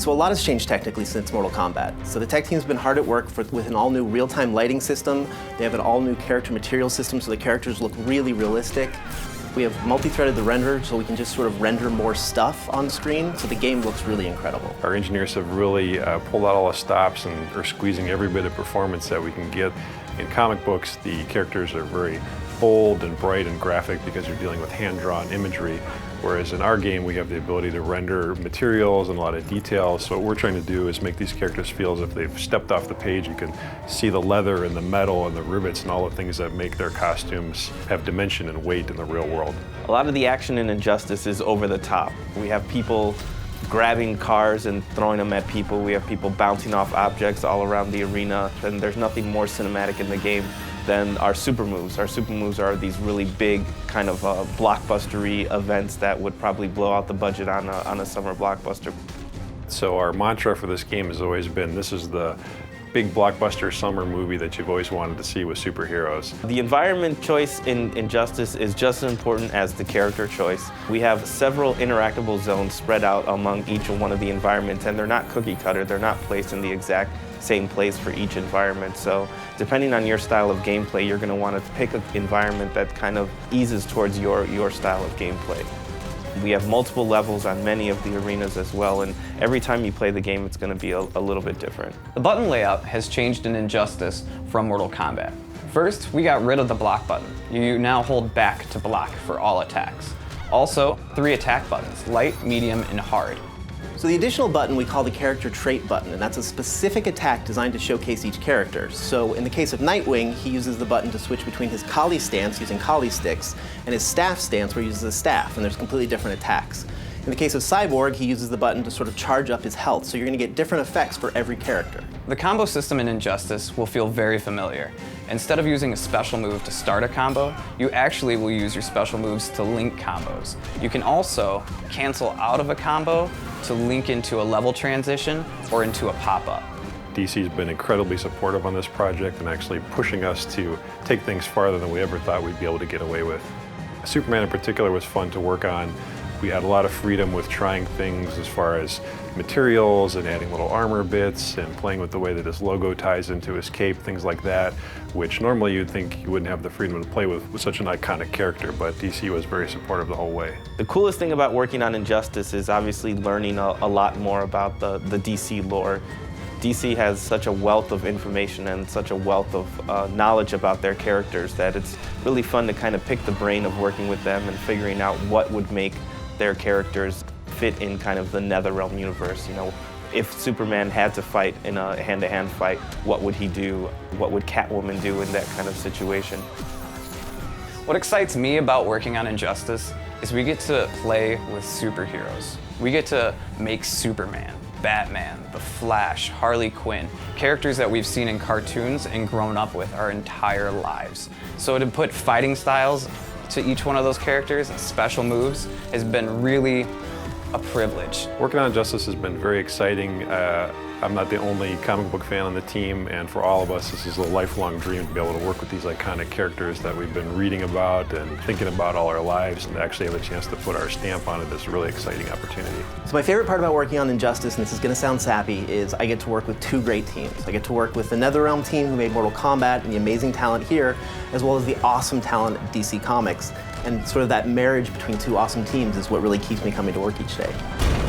So a lot has changed technically since Mortal Kombat. So the tech team's been hard at work with an all-new real-time lighting system. They have an all-new character material system, so the characters look really realistic. We have multi-threaded the renderer, so we can just sort of render more stuff on screen, so the game looks really incredible. Our engineers have really pulled out all the stops and are squeezing every bit of performance that we can get. In comic books, the characters are very bold and bright and graphic because you're dealing with hand-drawn imagery, whereas in our game we have the ability to render materials and a lot of details. So what we're trying to do is make these characters feel as if they've stepped off the page. You can see the leather and the metal and the rivets and all the things that make their costumes have dimension and weight in the real world. A lot of the action in Injustice is over the top. We have people grabbing cars and throwing them at people. We have people bouncing off objects all around the arena, and there's nothing more cinematic in the game than our super moves. Our super moves are these really big kind of blockbustery events that would probably blow out the budget on a summer blockbuster. So our mantra for this game has always been, this is the big blockbuster summer movie that you've always wanted to see with superheroes. The environment choice in Injustice is just as important as the character choice. We have several interactable zones spread out among each one of the environments, and they're not cookie cutter. They're not placed in the exact same place for each environment. So depending on your style of gameplay, you're going to want to pick an environment that kind of eases towards your style of gameplay. We have multiple levels on many of the arenas as well, and every time you play the game, it's going to be a little bit different. The button layout has changed in Injustice from Mortal Kombat. First, we got rid of the block button. You now hold back to block for all attacks. Also, 3 attack buttons, light, medium, and hard. So the additional button we call the character trait button, and that's a specific attack designed to showcase each character. So in the case of Nightwing, he uses the button to switch between his Kali stance using Kali sticks and his staff stance where he uses a staff, and there's completely different attacks. In the case of Cyborg, he uses the button to sort of charge up his health, so you're going to get different effects for every character. The combo system in Injustice will feel very familiar. Instead of using a special move to start a combo, you actually will use your special moves to link combos. You can also cancel out of a combo to link into a level transition or into a pop-up. DC's been incredibly supportive on this project and actually pushing us to take things farther than we ever thought we'd be able to get away with. Superman in particular was fun to work on. We had a lot of freedom with trying things as far as materials and adding little armor bits and playing with the way that his logo ties into his cape, things like that, which normally you'd think you wouldn't have the freedom to play with such an iconic character, but DC was very supportive the whole way. The coolest thing about working on Injustice is obviously learning a lot more about the DC lore. DC has such a wealth of information and such a wealth of knowledge about their characters that it's really fun to kind of pick the brain of working with them and figuring out what would make their characters fit in kind of the NetherRealm universe. You know, if Superman had to fight in a hand-to-hand fight, what would he do? What would Catwoman do in that kind of situation? What excites me about working on Injustice is we get to play with superheroes. We get to make Superman, Batman, The Flash, Harley Quinn, characters that we've seen in cartoons and grown up with our entire lives. So to put fighting styles to each one of those characters and special moves has been really a privilege. Working on Injustice has been very exciting. I'm not the only comic book fan on the team, and for all of us, this is a lifelong dream to be able to work with these iconic characters that we've been reading about and thinking about all our lives, and to actually have a chance to put our stamp on it is a really exciting opportunity. So my favorite part about working on Injustice, and this is going to sound sappy, is I get to work with 2 great teams. I get to work with the NetherRealm team who made Mortal Kombat and the amazing talent here, as well as the awesome talent at DC Comics. And sort of that marriage between 2 awesome teams is what really keeps me coming to work each day.